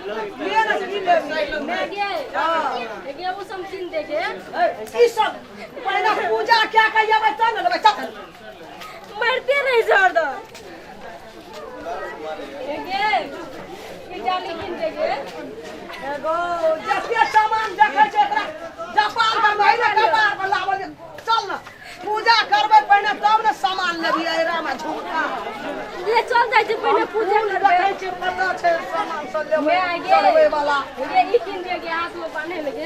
ले ना ले मैं गे हां ये वो सब किन देखे ई सब पहले पूजा क्या कहिए भाई तब ना चल मरते नहीं छोड़ दो ये डाली किन देखे एगो जते सामान देखे छै एकरा जपाल कर नहीं ना कपार पर लावल चल ना पूजा करबे पहले तब ना सामान लेबी एरा में झुमका ये चल जाय छै पहले पूजा देखे छै पता छै सामान सब लेबे मैं आगे करबे वाला ये ई किन देखे हाथ में बांधे लगे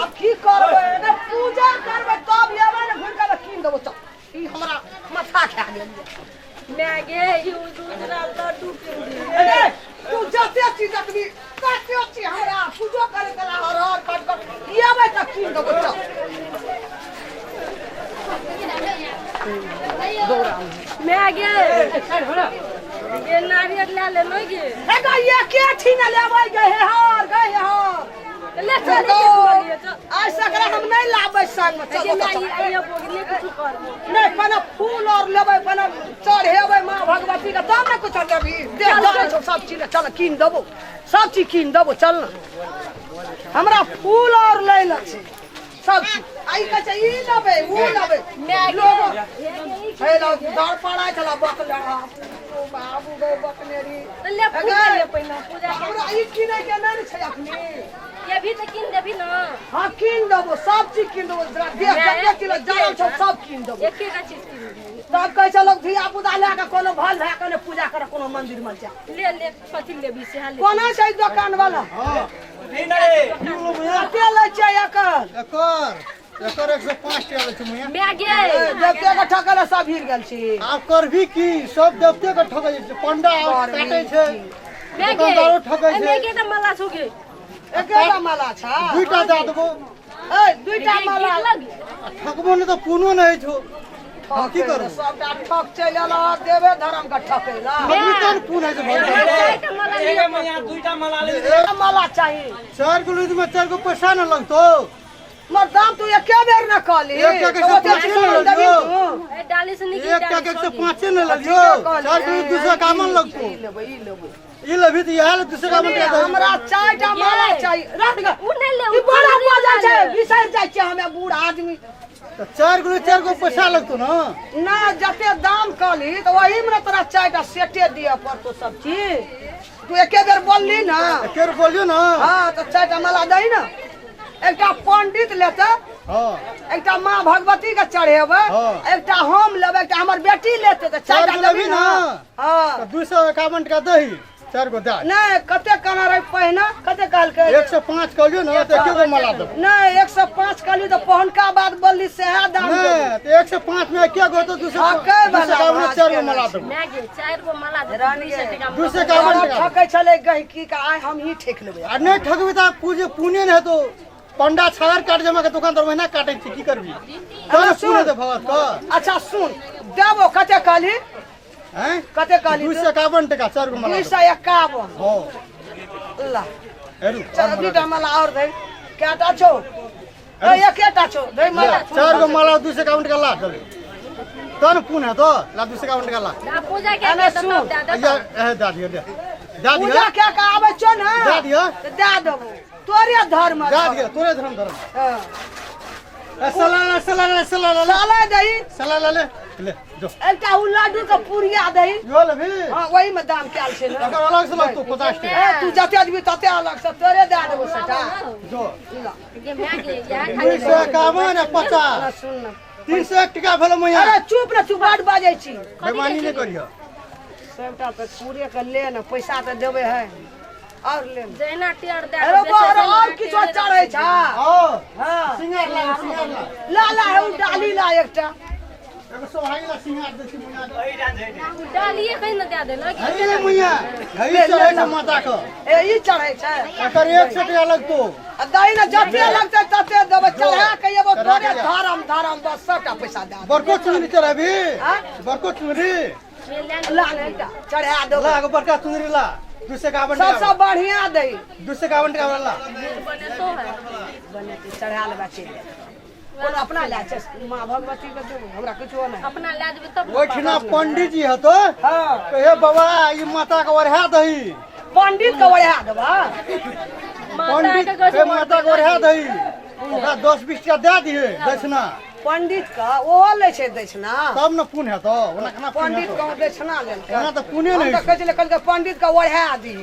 आप की करबे ना पूजा करबे तब लेबे ना घुर के किन देबो चल ई हमरा माथा खा गेल मैं गे यू दूसरा लड्डू किन दे अरे तू जते चीज अपनी कते चीज हमरा पूजा करे कला हर कट कट लेबे त किन देबो चल मैं आगे ये नारियल ले ले लो ये एगो ये के छी न लेबै गए हार ले चल के बोलिए तो ऐसा करे हम नहीं लाबै संग में चल ये बोलिए कुछ कर नहीं पना फूल और लेबै पना चढ़ेबै मां भगवती के तब न कुछ लेबी दे दो सब चीज चल कीन देबो सब चीज कीन देबो चल ना हमरा फूल और ले ल छी सब आई का चाहिए ई लेबै वो लेबै मैं लोग ये हे लो दर पड़ा चला बकला बाबू गो बकनेरी ले पूजा ले पहिना पूजा हमरा ई किनै के नहीं छै अखनी ये भी तो किन देबी ना हां किन देबो सब चीज किन देबो देख किलो जान छ सब किन देबो एक एक चीज किन दे सब कह चलो धिया पुता ले के कोनो भल भए के पूजा करे कोनो मंदिर में जा ले ले कथि लेबी से हाल कोना छै दुकान वाला हां नहीं नहीं कते ले छै एकर एकर 105 टका ले छै मुया मैं गे देवते के ठकले सब हिर गेल छी आप करभी की सब देवते के ठकै छै पंडा काटै छै मैं गे दुकानदारो ठकै छै मैं गे त मला छुगे एकेटा माला छ दुईटा दे देबो ए दुईटा माला ठकबो न त पुनो नहीं छो की करू सबटा ठक चलल देवे धर्म के ठकेला अभी तन पुन है एक मला ले मैया दुईटा मला ले माला चाहिए 4 किलो में 4 को पैसा न लगतो मर दाम तू एके बेर न कहली एक टके से पाँच न लियो ए डाली से निकल एक टके से 5 न लियो 4 किलो दूसरा कामन लगतो ई लेबै ई लेबै ई लेभी त यहां दूसरा कामन दे दो हमरा चारटा माला चाहिए रख ग उ नहीं ले ई बड़ा मजा छै बिसर जाइ छै हमे बूढ़ आदमी तो 4 किलो 4 को पैसा लगतो ना ना जते दाम कहली तो वही में तोरा चारटा सेटे दिए पड़तो सब चीज तू एके बेर बोलली ना के बोलियो ना हां तो चारटा माला दही ना एकटा पंडित लेता हां एकटा मां भगवती के चढ़ेबै हाँ। एकटा हम लेबै एकटा हमर बेटी लेते त चारटा लेबी ना हां 251 का दही 4 को दे नहीं कते कहना रही पहिना कते कहल के 105 कहलियो ना तो के को मला दो नहीं 105 कहली तो पहनका बात बोलली से है दाम नहीं तो 105 में क्या गो तो दूसरा ठकै वाला 4 को मला दो मैं गे 4 को मला दे रानी 200 टका दूसरे कामन का ठकै छले गहकी का आय हम ही ठेक लेबै आ नहीं ठगबी त पूजे पुण्य नहीं तो पंडा छागर काट जमा के दुकान तर महीना काटे छी की करबी तो सुने दे भगत का अच्छा सुन देबो कते कहली हैं कते कहली 251 टका 4 को मला 251 हां ला हेरु चल दीटा मला और दे केटा छौ ए एकेटा छौ दे मला 4 को मला 251 टका ला चल तन पुन है तो ला 251 टका ला ना पूजा के अने दे सुन। तब दे दे ए दा दियो दे दा दियो पूजा क्या का आबै छौ ना दे दियो तो दे देबो तोरे धर्म दा दियो तोरे धर्म धर्म हां सलाला साला दही सलाला ले ले जो एकटा उ लड्डू के पुरिया दही यो ले भी हां वही में दाम कैल छै ना एकर अलग से लगतो 50 टका ए तू जते दिबी तते अलग से तोरे दे देबो सेटा जो ये मैं गे या 251 है 50 सुन ना 301 टका भेलो मैया अरे चुप रे तू बात बाजै छी बेमानी नहीं करियो सबटा पे पूरे के ले ना पैसा तो देबे है और ले जैना टेर दे अरे बार और किछो चढ़ै छा हां हां सिंगार ला ला ला उ डाली ला एकटा एगो सोहाई ला सिंगार दे छी मैया डालिए कहीं न दे दे ना हई रे मैया हई चढ़े छ माता को ए ई चढ़ै छै एकर 100 टका लगतो आ दही ना जते लगतै तते देबे चढ़ा के एबो तोरे धरम बस सबटा पैसा दे बरको चुनरी चढ़ाबी हां बरको चुनरी ला ना एकटा चढ़ा देबो ला एगो बरका चुनरी ला 251 टका सबसे बढ़िया दही 251 टका वाला बने तो है बने के चढ़ा लेबा चलि कोनो अपना ला छै मां भगवती के देबो हमरा किछो नहीं अपना ला देबे तब ओठिना पंडित जी हतो हां कहे बाबा ई माता के ओरहा दही पंडित के ओढ़ा देबा पंडित के माता को रहा दही ओकरा 10-20 टा दे दिए दक्षिणा पंडित का ओहो ले छै दक्षिणा तब न पुण्य हेतो ओना केना पंडित का दक्षिणा लेलकै ओना तो पुण्य हम नहीं तऽ कहै छलै कहलकै पंडित का ओढ़ा दी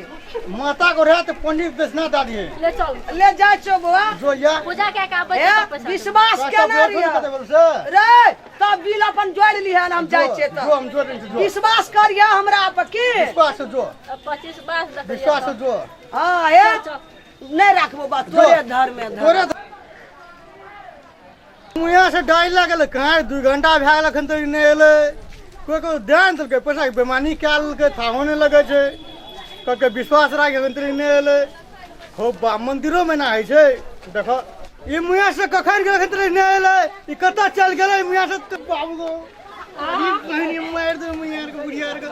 माता को रहा तो पंडित दक्षिणा दे दिए ले चल ले जाइ छौ बउआ जो या पूजा क्या क्या हे बच्चा विश्वास केना रिया रे तब बिल अपन जोड़ लिहन हम जाइ छियै जो तऽ हम जो जो विश्वास करिया हमरा पर की विश्वास से जो 25 बास विश्वास से जो हां हे नहीं राखबो बात तोरे धर्म में तोरे मुया से डाल लागल कहाँ 2 घंटा भए गेल अखन तक नहीं एले कोई ध्यान देलकै पैसा के बेमानी कए लेलकै थाहो नहीं लगे छै कहलकै विश्वास राख अखन तक नहीं एले हो बा मंदिरो में ना है छै देखो ई मुया से कखन के अखन तक नहीं एले ई कतऽ चल गेलै मुया से बाबू गो ई बहिनी मार दे मुया के बुढ़िया के